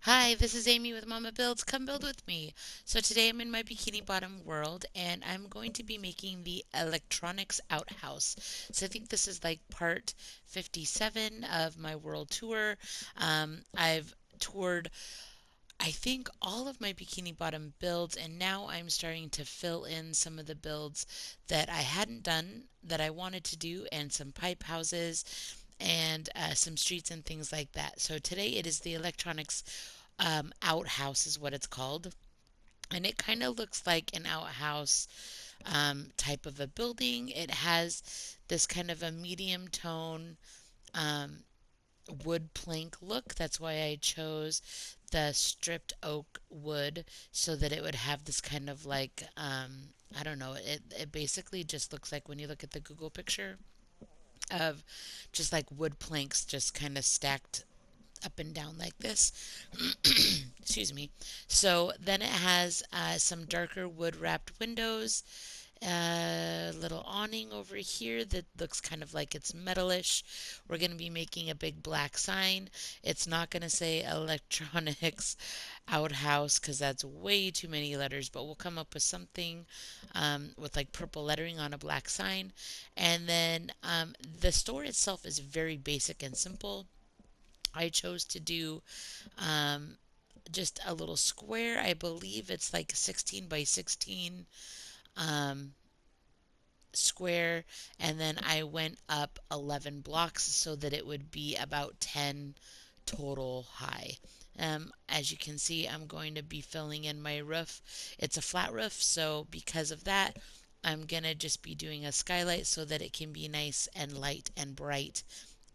Hi, this is Amy with Momma-Builds. Come build with me. So today I'm in my Bikini Bottom world and I'm going to be making the Electronics Outhouse. So I think this is like part 57 of my world tour. I've toured, I think, all of my Bikini Bottom builds, and now I'm starting to fill in some of the builds that I hadn't done that I wanted to do, and some pipe houses and some streets and things like that. So today it is the Electronics outhouse is what it's called. And it kind of looks like an outhouse type of a building. It has this kind of a medium tone um, wood plank look. That's why I chose the stripped oak wood so that it would have this kind of like, I don't know, it basically just looks like when you look at the Google picture of just like wood planks just kind of stacked up and down like this. Excuse me. So then it has some darker wood wrapped windows, a little awning over here that looks kind of like it's metalish. We're going to be making a big black sign. It's not going to say Electronics Outhouse because that's way too many letters, but we'll come up with something with like purple lettering on a black sign. And then the store itself is very basic and simple. I chose to do um, just a little square. I believe it's like 16 by 16 um, square. And then I went up 11 blocks so that it would be about 10 total high. As you can see, I'm going to be filling in my roof. It's a flat roof, so because of that, I'm going to just be doing a skylight so that it can be nice and light and bright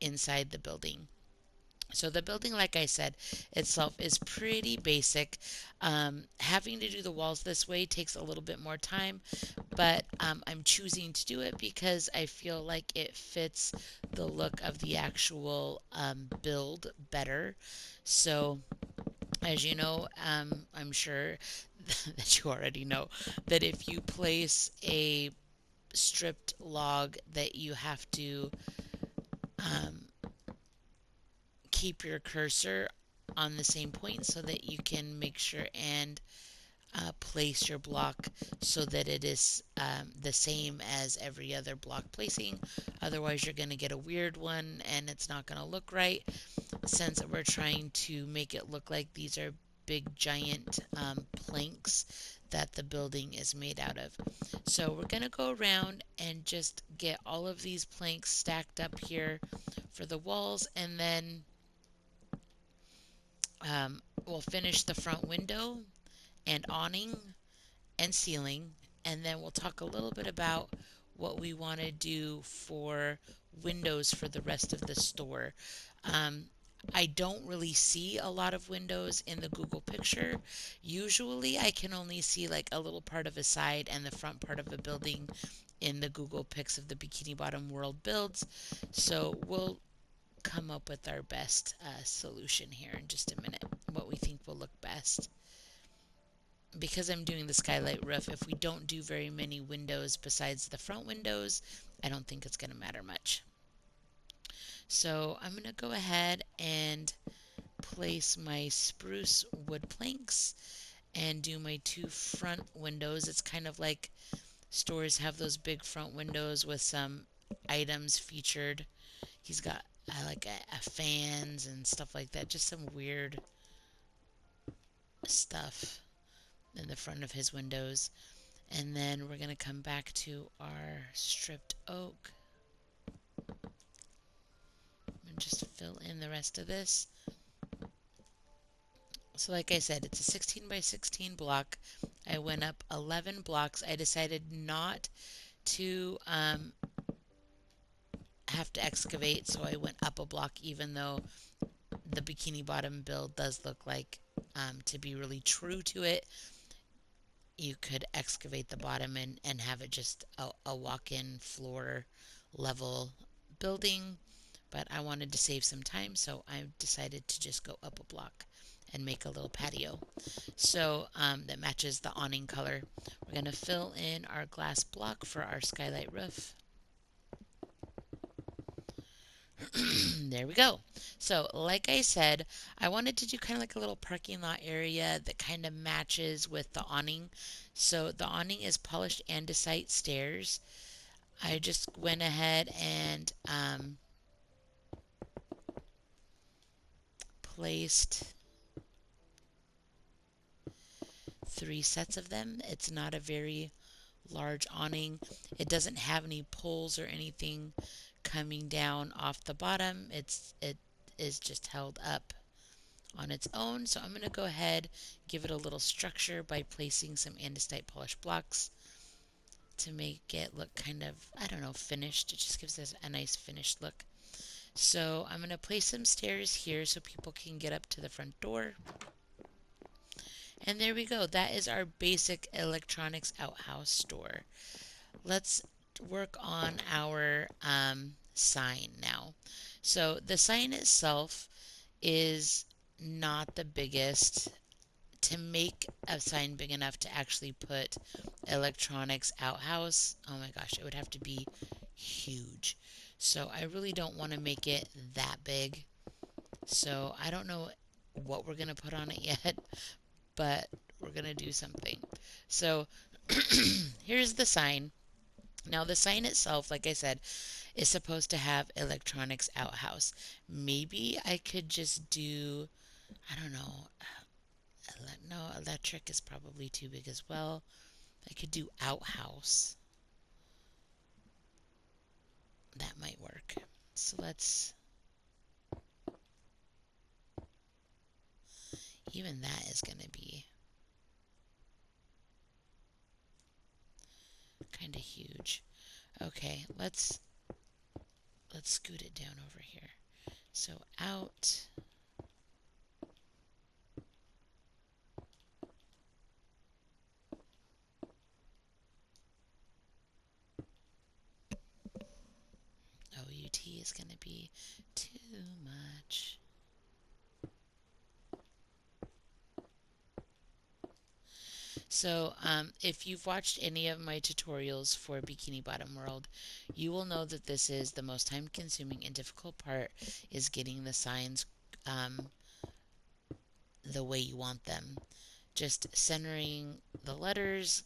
inside the building. So the building, like I said, itself is pretty basic. Having to do the walls this way takes a little bit more time, but I'm choosing to do it because I feel like it fits the look of the actual build better. So, as you know, I'm sure that you already know that if you place a stripped log, that you have to um, keep your cursor on the same point so that you can make sure and place your block so that it is the same as every other block placing. Otherwise, you're going to get a weird one and it's not going to look right since we're trying to make it look like these are big giant planks that the building is made out of. So we're going to go around and just get all of these planks stacked up here for the walls, and then we'll finish the front window and awning and ceiling, and then we'll talk a little bit about what we want to do for windows for the rest of the store. Um, I don't really see a lot of windows in the Google picture. Usually, I can only see like a little part of a side and the front part of a building in the Google pics of the Bikini Bottom World builds. So we'll come up with our best solution here in just a minute, what we think will look best. Because I'm doing the skylight roof, if we don't do very many windows besides the front windows, I don't think it's going to matter much. So I'm going to go ahead and place my spruce wood planks and do my two front windows. It's kind of like stores have those big front windows with some items featured. He's got like a fans and stuff like that, just some weird stuff in the front of his windows. And then we're going to come back to our stripped oak and just fill in the rest of this. So like I said, it's a 16 by 16 block. I went up 11 blocks. I decided not to have to excavate, so I went up a block even though the Bikini Bottom build does look like, to be really true to it, you could excavate the bottom and have it just a walk-in floor level building, but I wanted to save some time, so I decided to just go up a block and make a little patio. So that matches the awning color. We're going to fill in our glass block for our skylight roof. There we go. So, like I said, I wanted to do kind of like a little parking lot area that kind of matches with the awning. So, the awning is polished andesite stairs. I just went ahead and placed 3 sets of them. It's not a very large awning. It doesn't have any poles or anything coming down off the bottom. It is just held up on its own. So I'm going to go ahead, give it a little structure by placing some andesite polished blocks to make it look kind of, I don't know, finished. It just gives us a nice finished look. So I'm going to place some stairs here so people can get up to the front door. And there we go. That is our basic electronics outhouse store. Let's work on our sign now. So the sign itself is not the biggest. To make a sign big enough to actually put Electronics Outhouse, oh my gosh, it would have to be huge. So I really don't want to make it that big. So I don't know what we're going to put on it yet, but we're going to do something. So here's the sign. Now, the sign itself, like I said, is supposed to have Electronics Outhouse. Maybe I could just do, I don't know, no, electric is probably too big as well. I could do outhouse. That might work. So even that is going to be kind of huge. Okay, let's scoot it down over here. So out. OUT is going to be too much. So, if you've watched any of my tutorials for Bikini Bottom World, you will know that this is the most time-consuming and difficult part is getting the signs the way you want them. Just centering the letters,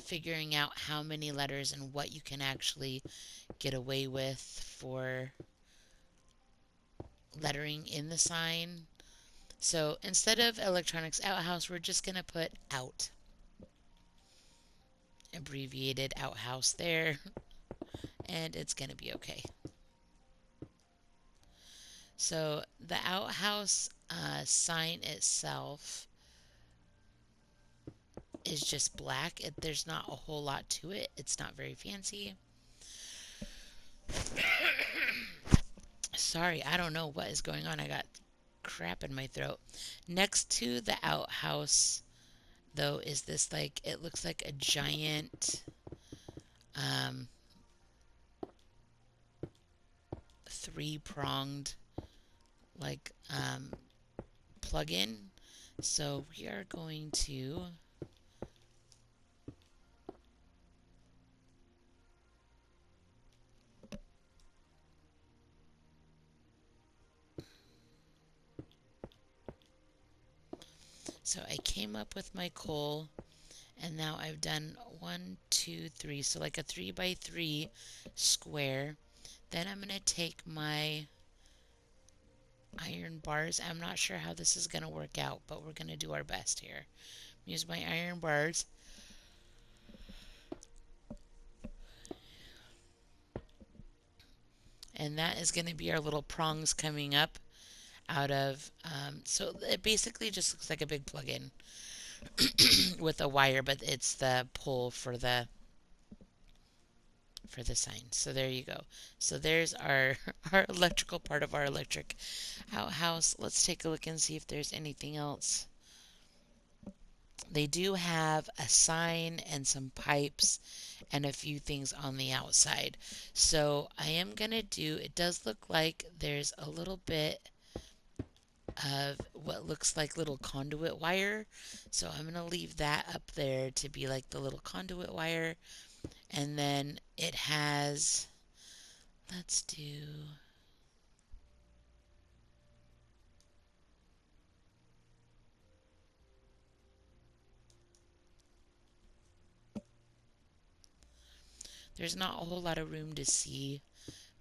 figuring out how many letters and what you can actually get away with for lettering in the sign. So instead of Electronics Outhouse, we're just going to put out. Abbreviated outhouse there, and it's going to be okay. So the outhouse sign itself is just black. There's not a whole lot to it. It's not very fancy. Sorry, I don't know what is going on. I got crap in my throat. Next to the outhouse, though, is this like, it looks like a giant um, three-pronged like plug-in. So we are going to so I came up with my coal, and now I've done 1, 2, 3, so like a 3 by 3 square. Then I'm going to take my iron bars. I'm not sure how this is going to work out, but we're going to do our best here. Use my iron bars. And that is going to be our little prongs coming up out of, so it basically just looks like a big plug-in with a wire, but it's the pull for the sign. So there you go. So there's our our electrical part of our electric outhouse. Let's take a look and see if there's anything else. They do have a sign and some pipes and a few things on the outside. So I am going to do, it does look like there's a little bit of what looks like little conduit wire. So I'm going to leave that up there to be like the little conduit wire. And then it has, let's do There's not a whole lot of room to see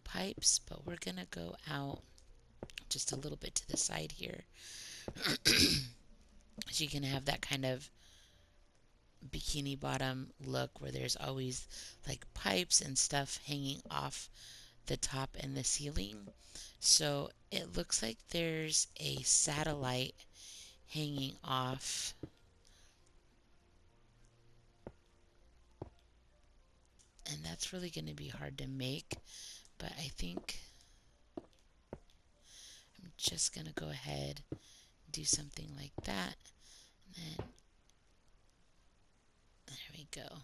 pipes, but we're gonna go out just a little bit to the side here. So you can have that kind of bikini bottom look where there's always like pipes and stuff hanging off the top and the ceiling. So it looks like there's a satellite hanging off, and that's really going to be hard to make, but I think I'm just going to go ahead and do something like that. And then there we go.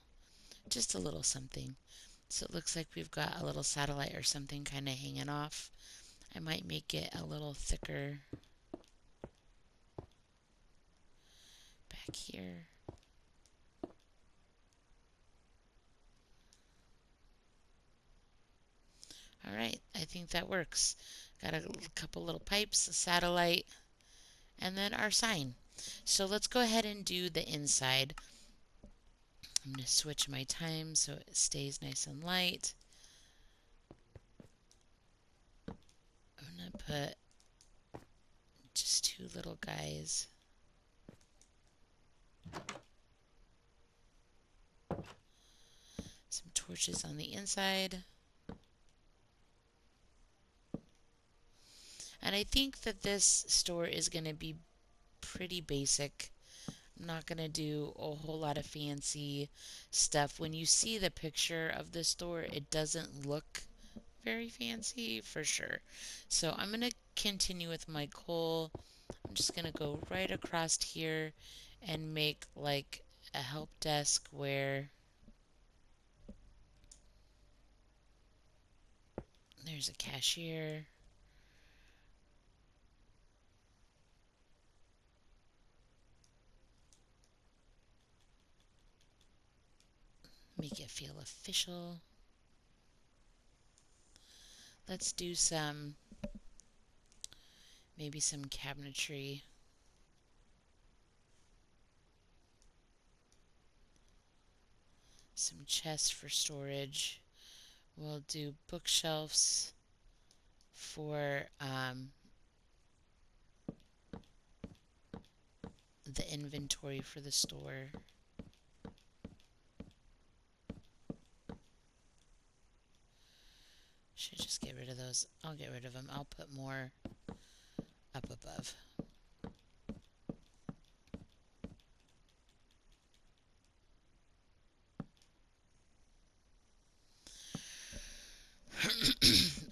Just a little something. So it looks like we've got a little satellite or something kind of hanging off. I might make it a little thicker back here. All right, I think that works. Got a couple little pipes, a satellite, and then our sign. So let's go ahead and do the inside. I'm going to switch my time so it stays nice and light. I'm going to put just two little guys. Some torches on the inside. And I think that this store is going to be pretty basic. I'm not going to do a whole lot of fancy stuff. When you see the picture of the store, it doesn't look very fancy for sure. So I'm going to continue with my coal. I'm just going to go right across here and make like a help desk where there's a cashier. Make it feel official. Let's do maybe some cabinetry. Some chests for storage. We'll do bookshelves for the inventory for the store. Should just get rid of those. I'll get rid of them. I'll put more up above.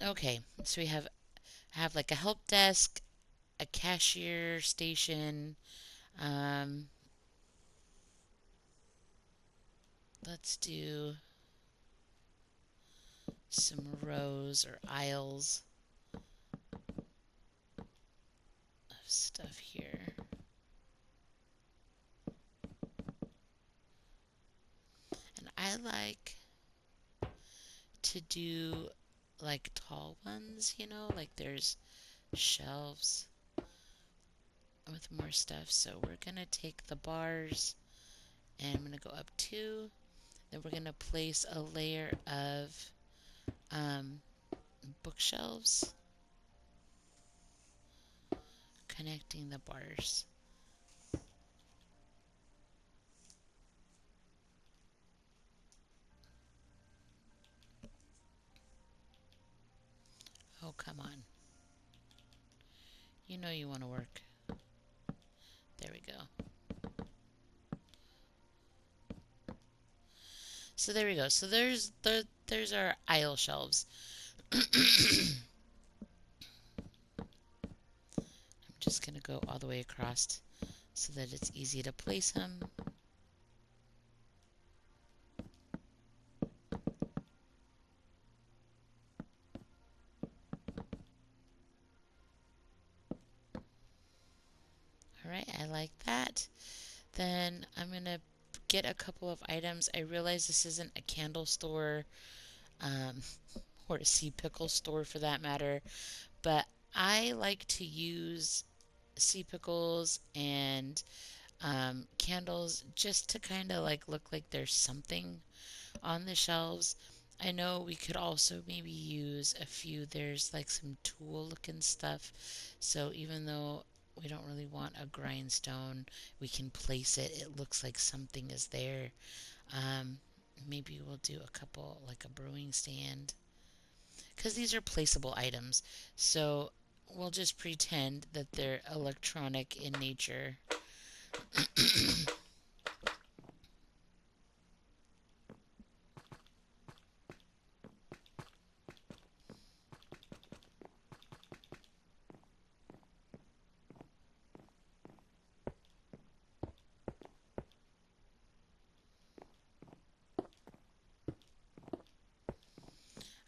Okay, so we have like a help desk, a cashier station. Um, let's do some rows or aisles of stuff here. And I like to do like tall ones, like there's shelves with more stuff. So we're gonna take the bars and I'm gonna go up two. Then we're gonna place a layer of bookshelves connecting the bars. Oh, come on. You know you want to work. There we go. So there we go. So there's our aisle shelves. I'm just going to go all the way across so that it's easy to place them. Alright, I like that. Then I'm going to get a couple of items. I realize this isn't a candle store or a sea pickle store for that matter, but I like to use sea pickles and candles just to kind of like look like there's something on the shelves. I know we could also maybe use a few, there's like some tool looking stuff. So even though we don't really want a grindstone, we can place it. It looks like something is there. Um, Maybe we'll do a couple, like a brewing stand, because these are placeable items. So we'll just pretend that they're electronic in nature.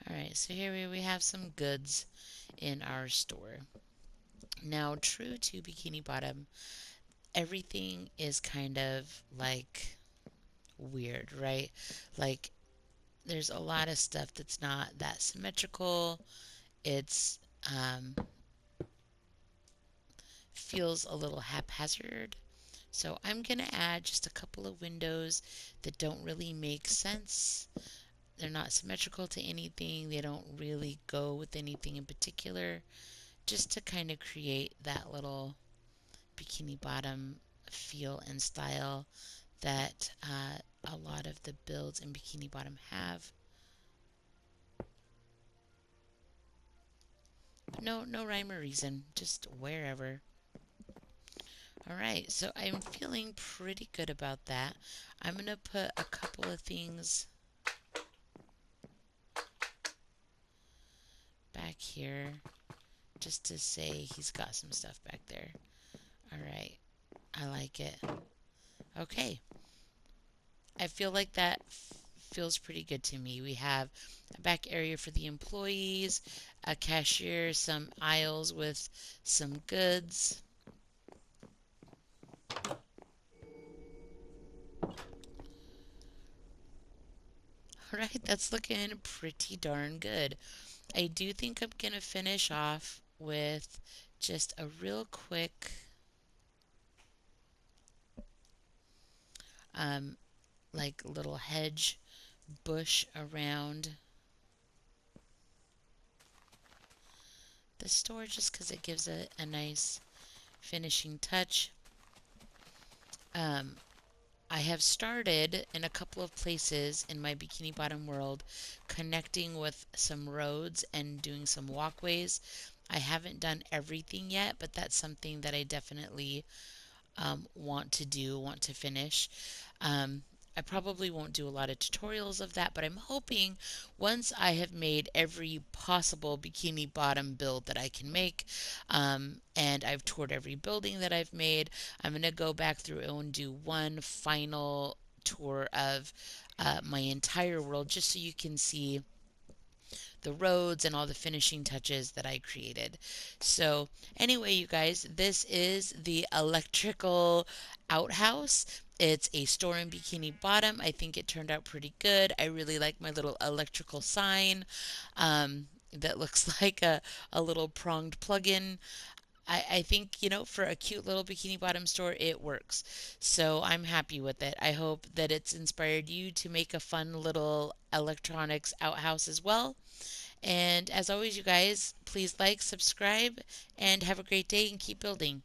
All right, so here we have some goods in our store. Now, true to Bikini Bottom, everything is kind of like weird, right? Like, there's a lot of stuff that's not that symmetrical. It's feels a little haphazard. So I'm going to add just a couple of windows that don't really make sense. They're not symmetrical to anything. They don't really go with anything in particular. Just to kind of create that little Bikini Bottom feel and style that a lot of the builds in Bikini Bottom have. But no rhyme or reason, just wherever. All right, so I'm feeling pretty good about that. I'm going to put a couple of things back here just to say he's got some stuff back there. All right, I like it. Okay, I feel like that feels pretty good to me. We have a back area for the employees, a cashier, some aisles with some goods. All right, that's looking pretty darn good. I do think I'm going to finish off with just a real quick um, like little hedge bush around the store just because it gives it a nice finishing touch. Um, I have started in a couple of places in my Bikini Bottom world connecting with some roads and doing some walkways. I haven't done everything yet, but that's something that I definitely want to do, want to finish. Um, I probably won't do a lot of tutorials of that, but I'm hoping once I have made every possible Bikini Bottom build that I can make, and I've toured every building that I've made, I'm going to go back through and do one final tour of my entire world just so you can see the roads and all the finishing touches that I created. So, anyway, you guys, this is the electrical outhouse. It's a store in Bikini Bottom. I think it turned out pretty good. I really like my little electrical sign that looks like a little pronged plug-in. I think, for a cute little Bikini Bottom store, it works. So I'm happy with it. I hope that it's inspired you to make a fun little electronics outhouse as well. And as always, you guys, please like, subscribe, and have a great day and keep building.